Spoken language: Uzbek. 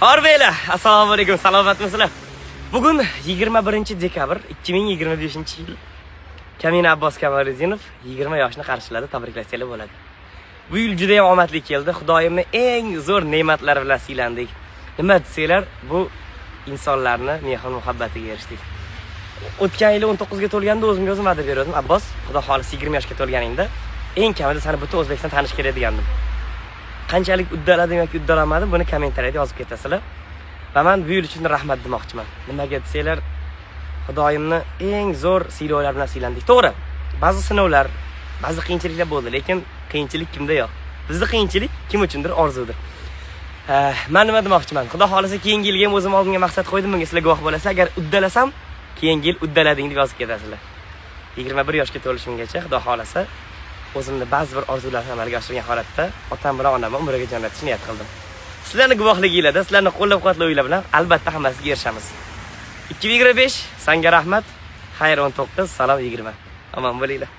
Harbeylar, assalomu alaykum, salomatmisizlar? Bugun 21-dekabr 2025-yil. Kamin Abbos Kamariddinov 20 yoshni qarshiladi, tabriklasangiz bo'ladi. Bu yil juda ham omadli keldi. Xudoyimning eng zo'r ne'matlari bilan siylandik. Nima desanglar, bu insonlarni mehr-muhabbatiga erishdik. O'tgan yili 19 ga to'lganda o'zimga o'zim va'da berdim. Abbos, xudo xolis 20 yoshga to'lganingda eng kamida seni butun O'zbekiston tanish kerak degandim. Qanchalik uddaladim yoki uddalamadim, buni kommentariyada yozib ketasizlar. Va men bu yil uchun rahmat demoqchiman. Nimaga desanglar, Xudoyimni eng zo'r sinovlar bilan siylandik. To'g'ri, ba'zi sinovlar, ba'zi qiyinchiliklar bo'ldi, lekin qiyinchilik kimda yo'q. Bizning qiyinchilik kim uchundir, orzudir. Men nima demoqchiman? Xudo xolisa keyingi yilga ham o'zim oldimga maqsad qo'ydim, bunga sizlar guvoh bo'lasiz. Agar uddalasam, keyingi yil uddalading deb yozib ketasizlar. 21 yoshga to'lishimgacha Xudo xolisa o'zimni ba'zi bir orzularni amalga oshirgan holatda otam bilan onamni umriga jo'natishni niyat qildim. Sizlarning guvohligingizda, sizlarning qo'llab-quvvatlovinglar bilan albatta hammasiga erishamiz. 2025 senga rahmat, xayr 19, salom 20. Omon bo'linglar.